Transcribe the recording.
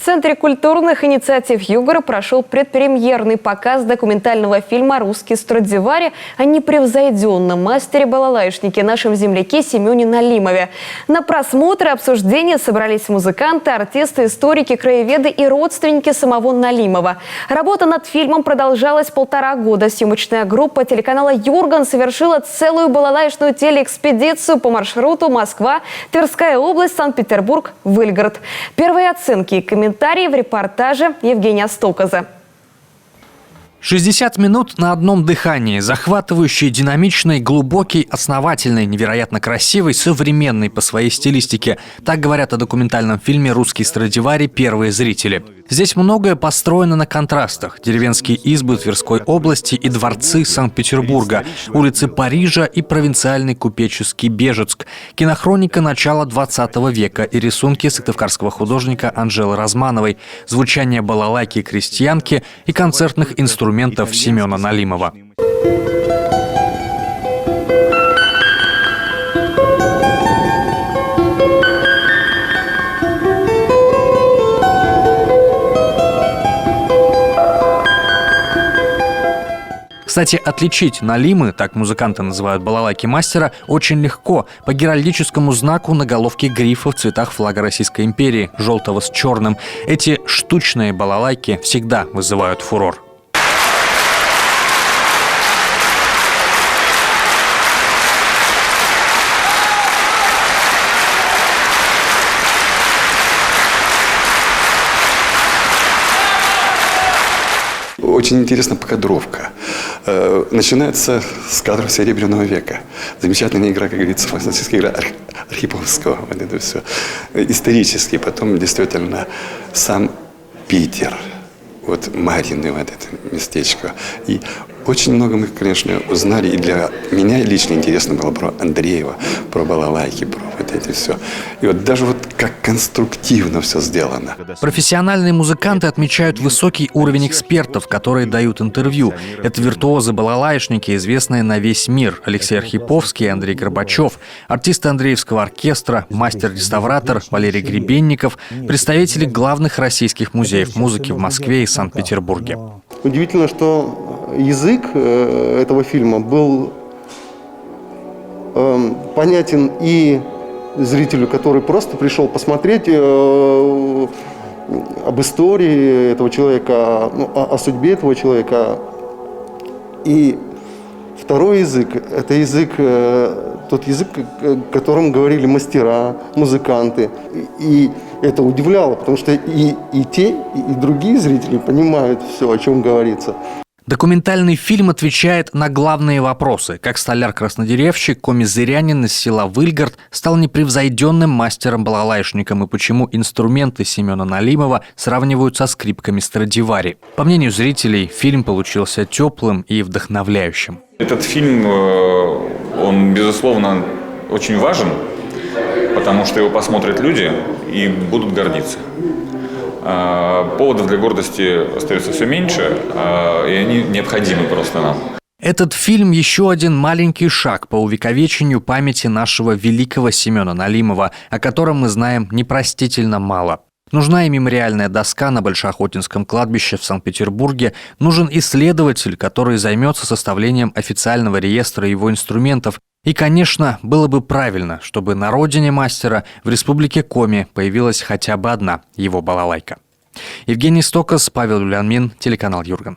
Центре культурных инициатив Югора прошел предпремьерный показ документального фильма «Русский Страдивари» о непревзойденном мастере-балалайшнике, нашем земляке Семене Налимове. На просмотр и обсуждение собрались музыканты, артисты, историки, краеведы и родственники самого Налимова. Работа над фильмом продолжалась 1,5 года. Съемочная группа телеканала «Юрган» совершила целую балалайшную телеэкспедицию по маршруту Москва, Тверская область, Санкт-Петербург, Выльград. Первые оценки и комментарии в репортаже Евгения Стоказа. 60 минут на одном дыхании. Захватывающий, динамичный, глубокий, основательный, невероятно красивый, современный по своей стилистике. Так говорят о документальном фильме «Русский Страдивари» первые зрители. Здесь многое построено на контрастах. Деревенские избы Тверской области и дворцы Санкт-Петербурга, улицы Парижа и провинциальный купеческий Бежецк. Кинохроника начала 20 века и рисунки сыктывкарского художника Анжелы Размановой, звучание балалайки крестьянки и концертных инструментов Семена Налимова. Кстати, отличить налимы, так музыканты называют балалайки мастера, очень легко. По геральдическому знаку на головке грифа в цветах флага Российской империи, желтого с черным. Эти штучные балалайки всегда вызывают фурор. Очень интересна покадровка. Начинается с кадров Серебряного века. Замечательная игра, как говорится, фантастическая игра Архиповского. Вот это все. Исторически. Потом действительно сам Питер. Вот Марьино, вот это местечко. И очень много мы, конечно, узнали. И для меня лично интересно было про Андреева, про балалайки, про вот это все. И вот даже вот как конструктивно все сделано. Профессиональные музыканты отмечают высокий уровень экспертов, которые дают интервью. Это виртуозы-балалайшники, известные на весь мир. Алексей Архиповский и Андрей Горбачев, артисты Андреевского оркестра, мастер-реставратор Валерий Гребенников, представители главных российских музеев музыки в Москве и Санкт-Петербурге. Удивительно, что язык этого фильма был понятен и зрителю, который просто пришел посмотреть об истории этого человека, о судьбе этого человека. И второй язык – это язык, тот язык, которым говорили мастера, музыканты. И это удивляло, потому что и те, и другие зрители понимают все, о чем говорится. Документальный фильм отвечает на главные вопросы. Как столяр-краснодеревщик, коми-зырянин из села Выльград стал непревзойденным мастером-балалайшником и почему инструменты Семена Налимова сравнивают со скрипками Страдивари. По мнению зрителей, фильм получился теплым и вдохновляющим. Этот фильм, он, безусловно, очень важен, потому что его посмотрят люди и будут гордиться. Поводов для гордости остается все меньше, и они необходимы просто нам. Этот фильм – еще один маленький шаг по увековечению памяти нашего великого Семена Налимова, о котором мы знаем непростительно мало. Нужна и мемориальная доска на Большоохотинском кладбище в Санкт-Петербурге. Нужен исследователь, который займется составлением официального реестра его инструментов. И, конечно, было бы правильно, чтобы на родине мастера, в республике Коми, появилась хотя бы одна его балалайка. Евгений Стокас, Павел Юлианмин, телеканал Юрган.